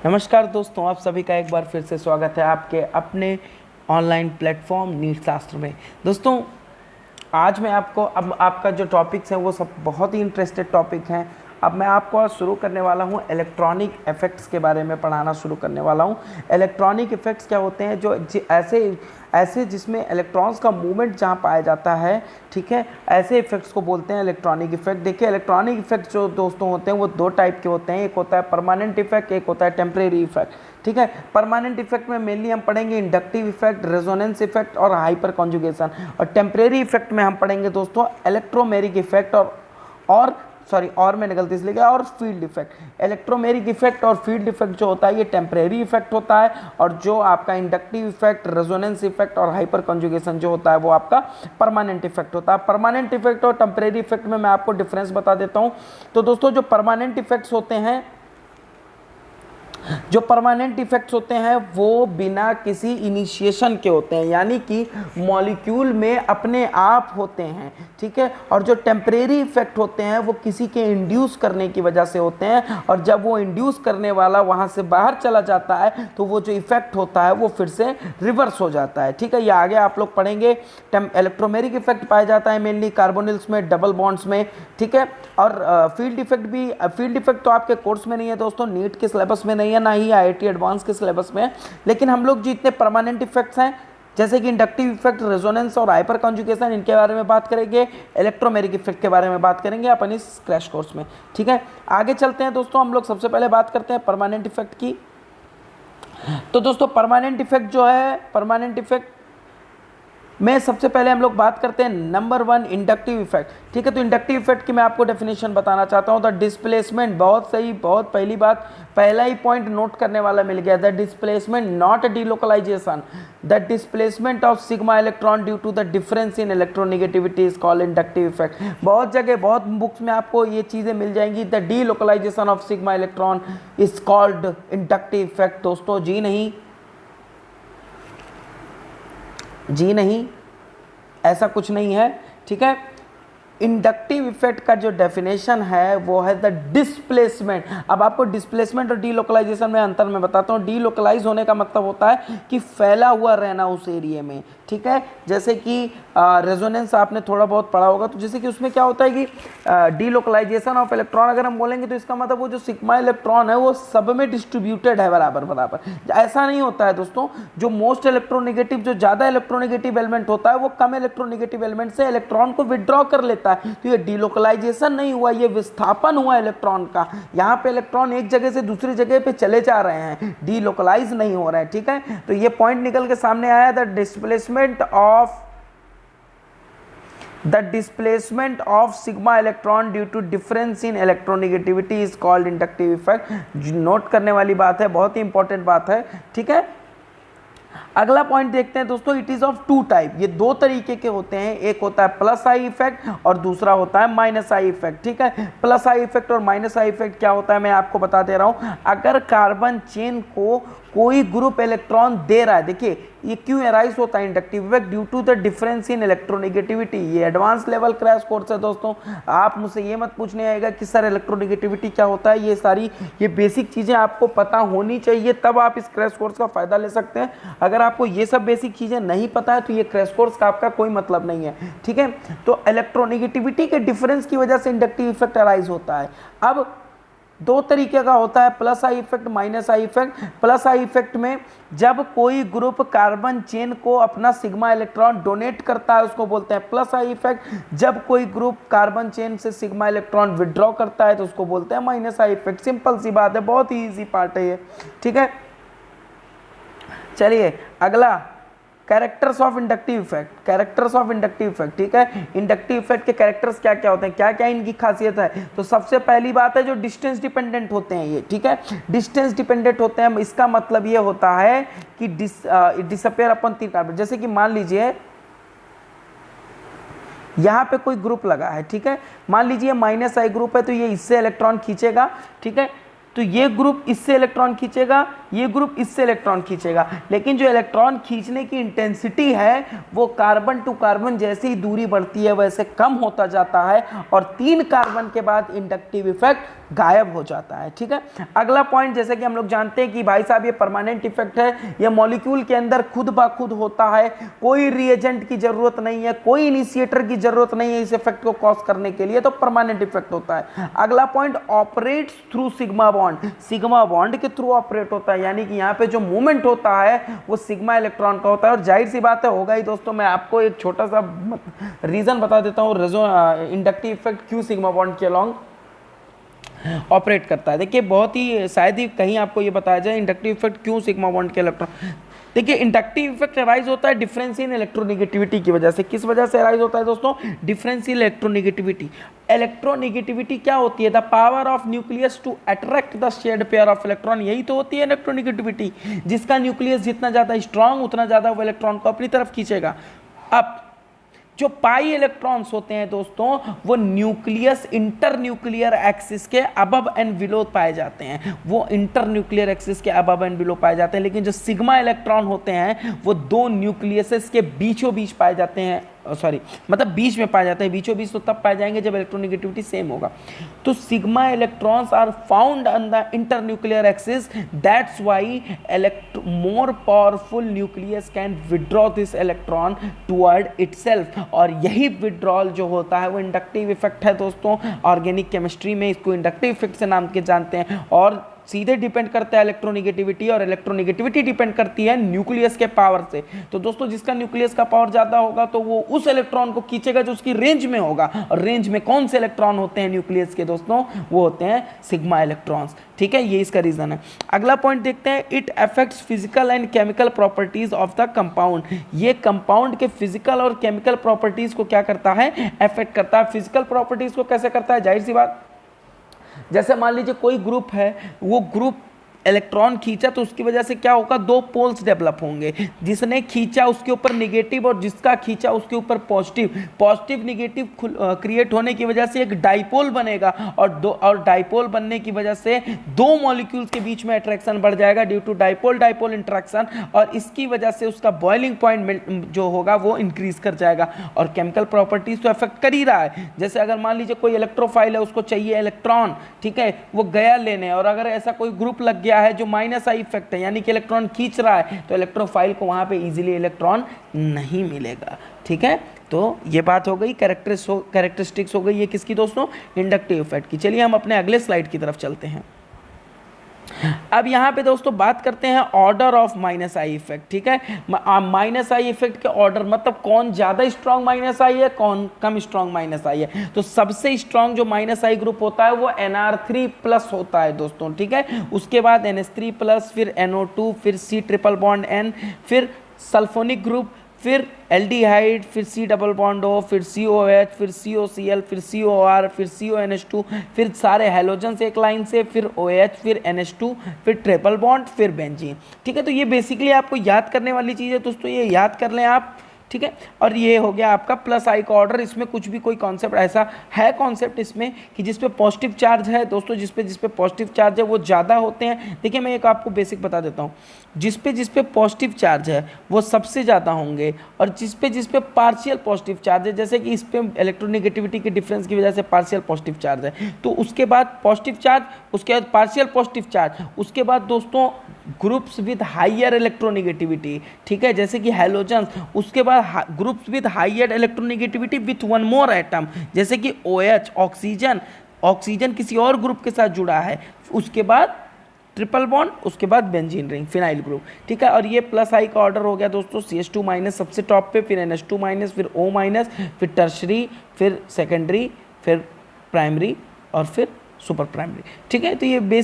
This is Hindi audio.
नमस्कार दोस्तों, आप सभी का एक बार फिर से स्वागत है आपके अपने ऑनलाइन प्लेटफॉर्म नीट शास्त्र में। दोस्तों, आज मैं आपको अब आपका जो टॉपिक्स हैं वो सब बहुत ही इंटरेस्टेड टॉपिक हैं। अब मैं आपको आज शुरू करने वाला हूँ इलेक्ट्रॉनिक इफेक्ट्स के बारे में पढ़ाना शुरू करने वाला हूँ। इलेक्ट्रॉनिक इफेक्ट्स क्या होते हैं? जो ऐसे ऐसे जिसमें इलेक्ट्रॉन्स का मूवमेंट जहाँ पाया जाता है, ठीक है, ऐसे इफेक्ट्स को बोलते हैं इलेक्ट्रॉनिक इफेक्ट। देखिए, इलेक्ट्रॉनिक इफेक्ट जो दोस्तों होते हैं वो दो टाइप के होते हैं। एक होता है परमानेंट इफेक्ट, एक होता है टेम्परेरी इफेक्ट। ठीक है, परमानेंट इफेक्ट में मेनली हम पढ़ेंगे इंडक्टिव इफेक्ट, रेजोनेंस इफेक्ट और हाइपर कॉन्जुगेशन। और टेम्परेरी इफेक्ट में हम पढ़ेंगे दोस्तों इलेक्ट्रोमेरिक इफेक्ट और मैंने गलती से लिखा, और फील्ड इफेक्ट। इलेक्ट्रोमेरिक इफेक्ट और फील्ड इफेक्ट जो होता है ये टेम्परेरी इफेक्ट होता है, और जो आपका इंडक्टिव इफेक्ट, रेजोनेंस इफेक्ट और हाइपर कॉन्जुगेशन जो होता है वो आपका परमानेंट इफेक्ट होता है। परमानेंट इफेक्ट और टेम्परेरी इफेक्ट में मैं आपको डिफरेंस बता देता हूँ। तो दोस्तों, जो परमानेंट इफेक्ट्स होते हैं वो बिना किसी इनिशिएशन के होते हैं, यानी कि मॉलिक्यूल में अपने आप होते हैं। ठीक है, और जो टेम्परेरी इफेक्ट होते हैं वो किसी के इंड्यूस करने की वजह से होते हैं, और जब वो इंड्यूस करने वाला वहां से बाहर चला जाता है तो वो जो इफेक्ट होता है वो फिर से रिवर्स हो जाता है। ठीक है, ये आगे आप लोग पढ़ेंगे। इलेक्ट्रोमेरिक इफेक्ट पाया जाता है मेनली कार्बोनिल्स में, डबल बॉन्ड्स में। ठीक है, और फील्ड इफेक्ट तो आपके कोर्स में नहीं है दोस्तों, नीट के सिलेबस में नहीं है, ना ही IIT एडवांस के सिलेबस में है। लेकिन हम लोग जितने परमानेंट इफेक्ट्स हैं जैसे कि इंडक्टिव इफेक्ट, रेजोनेंस और हाइपर कॉन्जुगेशन, इनके बारे में बात करेंगे। इलेक्ट्रोमेरिक इफेक्ट के बारे में बात करेंगे अपन इस क्रैश कोर्स में। ठीक है, आगे चलते हैं दोस्तों। हम लोग सबसे पहले बात करते हैं परमानेंट इफेक्ट की। तो दोस्तों, परमानेंट इफेक्ट में सबसे पहले हम लोग बात करते हैं नंबर 1 इंडक्टिव इफेक्ट। ठीक है, तो इंडक्टिव इफेक्ट की मैं आपको डेफिनेशन बताना चाहता हूं। द डिस्प्लेसमेंट, बहुत सही, बहुत पहली बात, पहला ही पॉइंट नोट करने वाला मिल गया। The displacement not delocalisation, the displacement of sigma electron due to the difference in electronegativity is called inductive effect. बहुत जगह, बहुत बुक्स में आपको ये चीजें मिल जाएंगी। The delocalisation of sigma electron is called inductive effect. दोस्तों, जी नहीं, ऐसा कुछ नहीं है। ठीक है, इंडक्टिव इफेक्ट का जो डेफिनेशन है वो है द डिस्प्लेसमेंट। अब आपको डिस्प्लेसमेंट और डीलोकलाइजेशन में अंतर मैं बताता हूँ। डीलोकलाइज होने का मतलब होता है कि फैला हुआ रहना उस एरिया में। ठीक है, जैसे कि रेजोनेंस आपने थोड़ा बहुत पढ़ा होगा, तो जैसे कि उसमें क्या होता है कि डीलोकलाइजेशन ऑफ इलेक्ट्रॉन अगर हम बोलेंगे तो इसका मतलब वो जो सिग्मा इलेक्ट्रॉन है वो सब में डिस्ट्रीब्यूटेड है बराबर बराबर। ऐसा नहीं होता है दोस्तों। जो मोस्ट इलेक्ट्रोनेगेटिव, जो ज़्यादा इलेक्ट्रोनेगेटिव एलिमेंट होता है वो कम इलेक्ट्रोनेगेटिव एलिमेंट से इलेक्ट्रॉन को विड्रॉ कर लेता है। तो ये डीलोकलाइजेशन नहीं हुआ, ये विस्थापन हुआ इलेक्ट्रॉन का। यहाँ पे इलेक्ट्रॉन एक जगह से दूसरी जगह पे चले जा रहे हैं, डीलोकलाइज नहीं हो रहे हैं। ठीक है, तो ये पॉइंट निकल के सामने आया। The displacement of sigma electron due to difference in electronegativity is called inductive effect। Note करने वाली बात है, बहुत ही इंपॉर्टेंट बात है। ठीक है, अगला पॉइंट देखते हैं दोस्तों। इट इज ऑफ 2 टाइप, ये 2 तरीके के होते हैं। एक होता है प्लस आई इफेक्ट और दूसरा होता है माइनस आई इफेक्ट। ठीक है, प्लस आई इफेक्ट और माइनस आई इफेक्ट क्या होता है मैं आपको बता दे रहा हूं। अगर कार्बन चेन को कोई ग्रुप इलेक्ट्रॉन दे रहा है, देखिए ये क्यों एराइज होता है inductive effect, due to the difference in electronegativity. ये एडवांस लेवल क्रैश कोर्स है दोस्तों। आप मुझसे ये मत पूछने आएगा कि सर इलेक्ट्रोनेगेटिविटी क्या होता है। ये बेसिक चीजें आपको पता होनी चाहिए, तब आप इस क्रैश कोर्स का फायदा ले सकते हैं। अगर आपको ये सब बेसिक चीजें नहीं पता है तो ये क्रैश कोर्स का आपका कोई मतलब नहीं है। ठीक है, तो इलेक्ट्रोनेगेटिविटी के डिफरेंस की वजह से इंडक्टिव इफेक्ट अराइज होता है। अब 2 तरीके का होता है, plus I effect, minus I effect. Plus I effect में जब कोई ग्रुप कार्बन चेन को अपना सिग्मा इलेक्ट्रॉन डोनेट करता है उसको बोलते हैं प्लस आई इफेक्ट। जब कोई ग्रुप कार्बन चेन से सिग्मा इलेक्ट्रॉन विड्रॉ करता है तो उसको बोलते हैं माइनस आई इफेक्ट। सिंपल सी बात है, बहुत ही ईजी पार्ट है ये। ठीक है, चलिए अगला, कैरेक्टर्स ऑफ इंडक्टिव इफेक्ट। ठीक है, इंडक्टिव इफेक्ट के कैरेक्टर्स क्या क्या होते हैं, क्या क्या इनकी खासियत है। तो सबसे पहली बात है जो डिस्टेंस डिपेंडेंट होते हैं ये। ठीक है, डिस्टेंस डिपेंडेंट होते हैं, इसका मतलब ये होता है कि डिसअपेयर अपन 3 कार्बन। जैसे कि मान लीजिए यहाँ पे कोई ग्रुप लगा है। ठीक है, मान लीजिए माइनस आई ग्रुप है तो ये इससे इलेक्ट्रॉन खींचेगा। ठीक है, तो ये ग्रुप इससे इलेक्ट्रॉन खींचेगा, ये ग्रुप इससे इलेक्ट्रॉन खींचेगा, लेकिन जो इलेक्ट्रॉन खींचने की इंटेंसिटी है वो कार्बन टू कार्बन जैसे ही दूरी बढ़ती है वैसे कम होता जाता है और 3 कार्बन के बाद इंडक्टिव इफेक्ट गायब हो जाता है। ठीक है, अगला पॉइंट, जैसे कि हम लोग जानते हैं कि भाई साहब ये परमानेंट इफेक्ट है, ये मॉलिक्यूल के अंदर खुद ब खुद होता है, कोई रिएजेंट की जरूरत नहीं है, कोई इनिशिएटर की जरूरत नहीं है इस इफेक्ट को कॉज करने के लिए, तो परमानेंट इफेक्ट होता है। अगला point, operates through sigma bond, sigma bond के थ्रू ऑपरेट होता है, यानी कि यहाँ पे जो मूवमेंट होता है वो सिग्मा इलेक्ट्रॉन का होता है। और जाहिर सी बात है होगा ही दोस्तों, मैं आपको एक छोटा सा रीजन बता देता हूँ इंडक्टिव इफेक्ट क्यों सिग्मा बॉन्ड के अलॉन्ग ऑपरेट करता है। देखिए बहुत ही शायद ही कहीं आपको ये बताया जाए इंडक्टिव इफेक्ट क्यों सिग्मा बॉन्ड के इलेक्ट्रॉन। देखिए इंडक्टिव इफेक्ट अराइज होता है डिफरेंस इन इलेक्ट्रोनेगेटिविटी की वजह से। किस वजह से अराइज होता है दोस्तों? Difference in electronegativity. इलेक्ट्रोनेगेटिविटी क्या होती है? The power of nucleus to attract the shared pair of electron, यही तो होती है इलेक्ट्रोनेगेटिविटी। जिसका न्यूक्लियस जितना ज्यादा स्ट्रांग उतना ज्यादा वो इलेक्ट्रॉन को अपनी तरफ खींचेगा। अब जो पाई इलेक्ट्रॉन्स होते हैं दोस्तों वो न्यूक्लियस इंटर न्यूक्लियर एक्सिस के अबव एंड बिलो पाए जाते हैं, वो इंटर न्यूक्लियर एक्सिस के अबव एंड बिलो पाए जाते हैं। लेकिन जो सिग्मा इलेक्ट्रॉन होते हैं वो 2 न्यूक्लियसेस के बीचों बीच पाए जाते हैं, सॉरी मतलब बीच में पाए जाते हैं। बीचों बीच तो तब पाए जाएंगे जब इलेक्ट्रोनेगेटिविटी सेम होगा। तो sigma electrons are found on the inter nuclear axis, that's why more powerful nucleus can withdraw this electron toward itself. और यही विड्रॉल जो होता है वो इंडक्टिव इफेक्ट है दोस्तों। ऑर्गेनिक केमिस्ट्री में इसको इंडक्टिव इफेक्ट से नाम के जानते हैं और सीधे डिपेंड करता है इलेक्ट्रोनेगेटिविटी, और इलेक्ट्रोनेगेटिविटी डिपेंड करती है न्यूक्लियस के पावर से। तो दोस्तों जिसका न्यूक्लियस का पावर ज्यादा होगा तो वो उस इलेक्ट्रॉन को खींचेगा जो उसकी रेंज में होगा। और रेंज में कौन से इलेक्ट्रॉन होते हैं न्यूक्लियस के दोस्तों? वो होते हैं सिग्मा इलेक्ट्रॉन्स। ठीक है, ये इसका रीजन है। अगला पॉइंट देखते हैं, it affects physical and chemical properties of the compound. ये कंपाउंड के फिजिकल और केमिकल प्रॉपर्टीज को क्या करता है? अफेक्ट करता है। फिजिकल प्रॉपर्टीज को कैसे करता है? जाहिर सी बात, जैसे मान लीजिए कोई ग्रुप है, वो ग्रुप इलेक्ट्रॉन खींचा तो उसकी वजह से क्या होगा? 2 पोल्स डेवलप होंगे। जिसने खींचा उसके ऊपर नेगेटिव और जिसका खींचा उसके ऊपर पॉजिटिव। पॉजिटिव नेगेटिव क्रिएट होने की वजह से एक डाइपोल बनेगा और डाइपोल बनने की वजह से 2 मॉलिक्यूल्स के बीच में अट्रैक्शन बढ़ जाएगा due to dipole dipole interaction, और इसकी वजह से उसका बॉइलिंग पॉइंट जो होगा वो इंक्रीज कर जाएगा। और केमिकल प्रॉपर्टीज तो अफेक्ट कर ही रहा है। जैसे अगर मान लीजिए कोई इलेक्ट्रोफाइल है, उसको चाहिए इलेक्ट्रॉन, ठीक है, वो गया लेने, और अगर ऐसा कोई ग्रुप लग गया है जो माइनस आई इफेक्ट है यानी कि इलेक्ट्रॉन खींच रहा है, तो इलेक्ट्रोफाइल को वहां पे इजीली इलेक्ट्रॉन नहीं मिलेगा। ठीक है, तो ये बात हो गई, कैरेक्टरिस्टिक्स हो गई ये किसकी दोस्तों? इंडक्टिव इफेक्ट की। चलिए हम अपने अगले स्लाइड की तरफ चलते हैं। अब यहाँ पे दोस्तों बात करते हैं order of minus I effect. ठीक है, माइनस आई इफेक्ट के ऑर्डर, मतलब कौन ज्यादा स्ट्रॉन्ग माइनस आई है, कौन कम स्ट्रॉन्ग माइनस आई है। तो सबसे स्ट्रॉन्ग जो माइनस आई ग्रुप होता है वो Nr3+ होता है दोस्तों। ठीक है, उसके बाद NH3+, फिर NO2, फिर C ट्रिपल बॉन्ड N, फिर सल्फोनिक ग्रुप, फिर एल्डिहाइड, फिर C डबल बॉन्ड O, फिर COH, फिर COCl, फिर COR, फिर CONH2, फिर सारे हैलोजन्स एक लाइन से, फिर OH, फिर NH2, फिर ट्रिपल बॉन्ड, फिर बेंजीन। ठीक है, तो ये बेसिकली आपको याद करने वाली चीज़ है दोस्तों, ये याद कर लें आप। ठीक है, और ये हो गया आपका प्लस आई का ऑर्डर। इसमें कुछ भी कोई कॉन्सेप्ट ऐसा है कॉन्सेप्ट इसमें कि जिस पे पॉजिटिव चार्ज है दोस्तों, जिस पे पॉजिटिव चार्ज है वो ज़्यादा होते हैं। देखिए मैं एक आपको बेसिक बता देता हूँ, जिस पे पॉजिटिव चार्ज है वो सबसे ज़्यादा होंगे, और जिस पे पार्शियल पॉजिटिव चार्ज है, जैसे कि इस पे इलेक्ट्रोनेगेटिविटी के डिफरेंस की वजह से पार्शियल पॉजिटिव चार्ज है, तो उसके बाद पॉजिटिव चार्ज, उसके बाद पार्शियल पॉजिटिव चार्ज, उसके बाद दोस्तों ग्रुप्स विद हाइयर इलेक्ट्रोनेगेटिविटी। ठीक है, जैसे कि हैलोजन्स, उसके बाद groups with higher electronegativity with 1 more atom, जैसे कि OH, ऑक्सीजन किसी और ग्रुप के साथ जुड़ा है, उसके बाद ट्रिपल बॉन्ड, उसके बाद बेंजीन रिंग, फिनाइल ग्रुप। ठीक है, और ये प्लस आई का ऑर्डर हो गया दोस्तों, CH2- सबसे टॉप पे, फिर NH2-, फिर O-, फिर टर्शरी, फिर सेकेंडरी, फिर प्राइमरी और फिर सुपर प्राइमरी। ठीक है, तो ये बेस